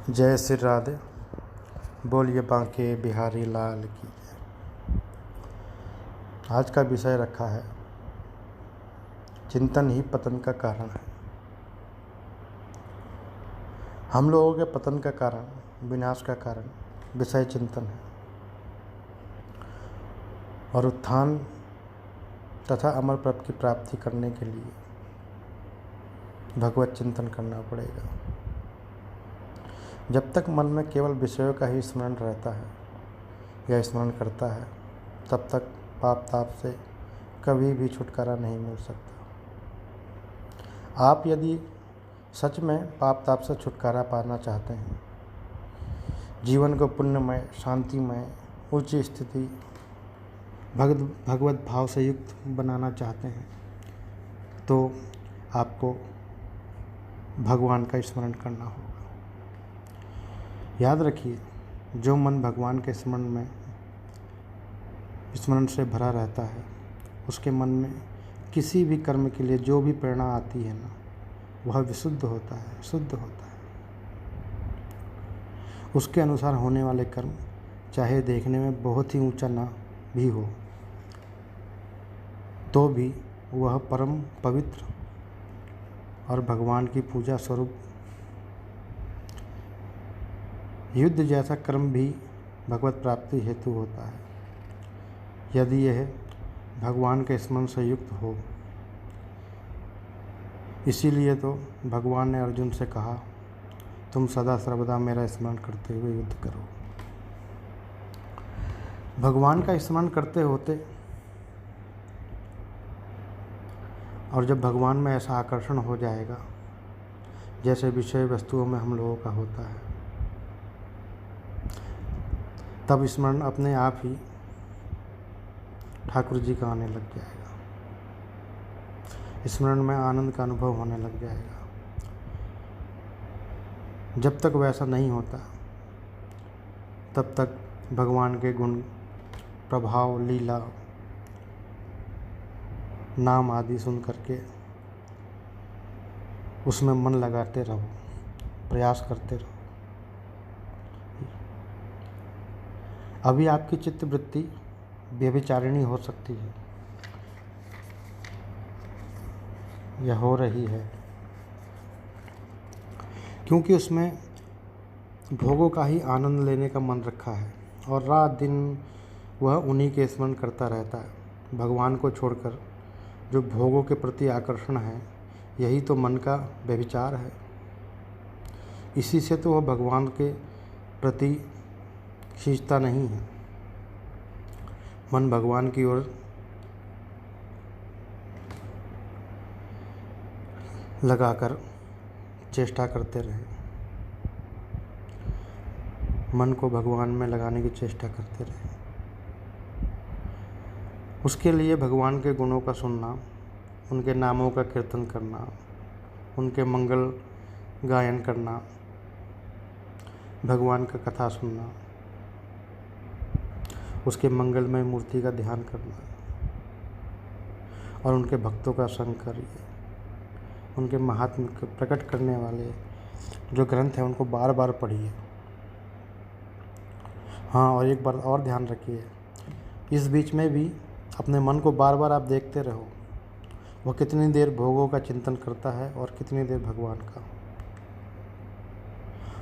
जय श्री राधे। बोलिए बांके बिहारी लाल की जय। आज का विषय रखा है चिंतन ही पतन का कारण है। हम लोगों के पतन का कारण, विनाश का कारण विषय चिंतन है और उत्थान तथा अमर पद की प्राप्ति करने के लिए भगवत चिंतन करना पड़ेगा। जब तक मन में केवल विषयों का ही स्मरण रहता है या स्मरण करता है, तब तक पाप ताप से कभी भी छुटकारा नहीं मिल सकता। आप यदि सच में पाप ताप से छुटकारा पाना चाहते हैं, जीवन को पुण्यमय, शांतिमय, उच्च स्थिति, भगवत भाव से युक्त बनाना चाहते हैं, तो आपको भगवान का स्मरण करना होगा। याद रखिए, जो मन भगवान के स्मरण से भरा रहता है, उसके मन में किसी भी कर्म के लिए जो भी प्रेरणा आती है ना, वह विशुद्ध होता है, शुद्ध होता है। उसके अनुसार होने वाले कर्म चाहे देखने में बहुत ही ऊंचा ना भी हो, तो भी वह परम पवित्र और भगवान की पूजा स्वरूप। युद्ध जैसा कर्म भी भगवत प्राप्ति हेतु होता है, यदि यह भगवान के स्मरण से युक्त हो। इसीलिए तो भगवान ने अर्जुन से कहा, तुम सदा सर्वदा मेरा स्मरण करते हुए युद्ध करो। भगवान का स्मरण करते होते और जब भगवान में ऐसा आकर्षण हो जाएगा जैसे विषय वस्तुओं में हम लोगों का होता है, तब स्मरण अपने आप ही ठाकुर जी का आने लग जाएगा। स्मरण में आनंद का अनुभव होने लग जाएगा। जब तक वैसा नहीं होता, तब तक भगवान के गुण, प्रभाव, लीला, नाम आदि सुन करके उसमें मन लगाते रहो, प्रयास करते रहो। अभी आपकी चित्तवृत्ति व्यभिचारिणी हो सकती है या हो रही है, क्योंकि उसमें भोगों का ही आनंद लेने का मन रखा है और रात दिन वह उन्हीं के स्मरण करता रहता है। भगवान को छोड़कर जो भोगों के प्रति आकर्षण है, यही तो मन का व्यभिचार है। इसी से तो वह भगवान के प्रति खींचता नहीं है। मन भगवान की ओर लगाकर चेष्टा करते रहे, मन को भगवान में लगाने की चेष्टा करते रहे। उसके लिए भगवान के गुणों का सुनना, उनके नामों का कीर्तन करना, उनके मंगल गायन करना, भगवान का कथा सुनना, उसके मंगलमय मूर्ति का ध्यान करना और उनके भक्तों का संग करिए। उनके महात्म्य को प्रकट करने वाले जो ग्रंथ हैं, उनको बार बार पढ़िए। हाँ, और एक बार और ध्यान रखिए, इस बीच में भी अपने मन को बार बार आप देखते रहो, वह कितनी देर भोगों का चिंतन करता है और कितनी देर भगवान का।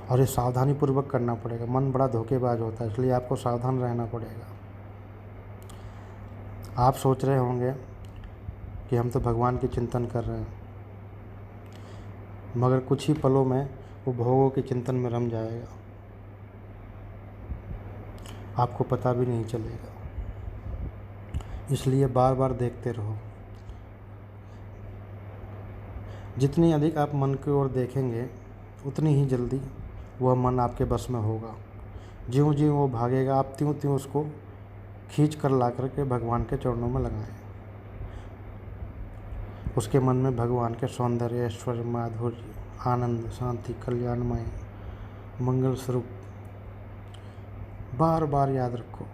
और ये सावधानी पूर्वक करना पड़ेगा। मन बड़ा धोखेबाज होता है, इसलिए आपको सावधान रहना पड़ेगा। आप सोच रहे होंगे कि हम तो भगवान की चिंतन कर रहे हैं, मगर कुछ ही पलों में वो भोगों के चिंतन में रम जाएगा, आपको पता भी नहीं चलेगा। इसलिए बार बार देखते रहो। जितनी अधिक आप मन की ओर देखेंगे, उतनी ही जल्दी वह मन आपके बस में होगा। ज्यों ज्यों वो भागेगा, आप त्यों त्यों उसको खींच कर ला करके भगवान के चरणों में लगाएं। उसके मन में भगवान के सौंदर्य, ऐश्वर्य, माधुर्य, आनंद, शांति, कल्याणमय, मंगल स्वरूप बार बार याद रखो।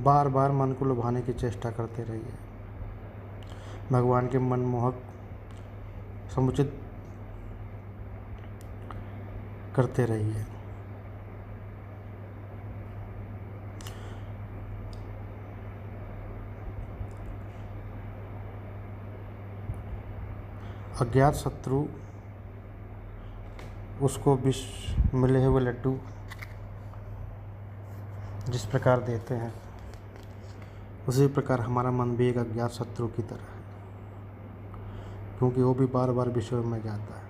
बार बार मन को लुभाने की चेष्टा करते रहिए। भगवान के मनमोहक समुचित करते रहिए। अज्ञात शत्रु उसको विष मिले हुए लड्डू जिस प्रकार देते हैं, उसी प्रकार हमारा मन भी एक अज्ञात शत्रु की तरह है, क्योंकि वो भी बार बार विषयों में जाता है।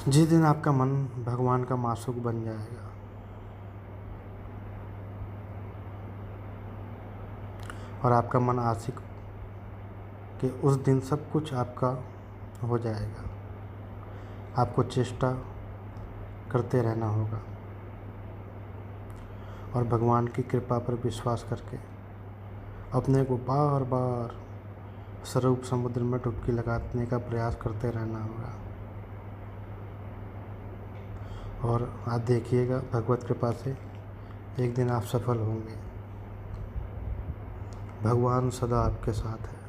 जिस दिन आपका मन भगवान का मासूक बन जाएगा और आपका मन आशिक कि उस दिन सब कुछ आपका हो जाएगा। आपको चेष्टा करते रहना होगा और भगवान की कृपा पर विश्वास करके अपने को बार बार स्वरूप समुद्र में डुबकी लगाने का प्रयास करते रहना होगा। और आप देखिएगा भगवत कृपा से एक दिन आप सफल होंगे। भगवान सदा आपके साथ है।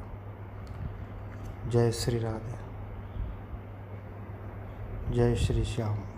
जय श्री राधे, जय श्री श्याम।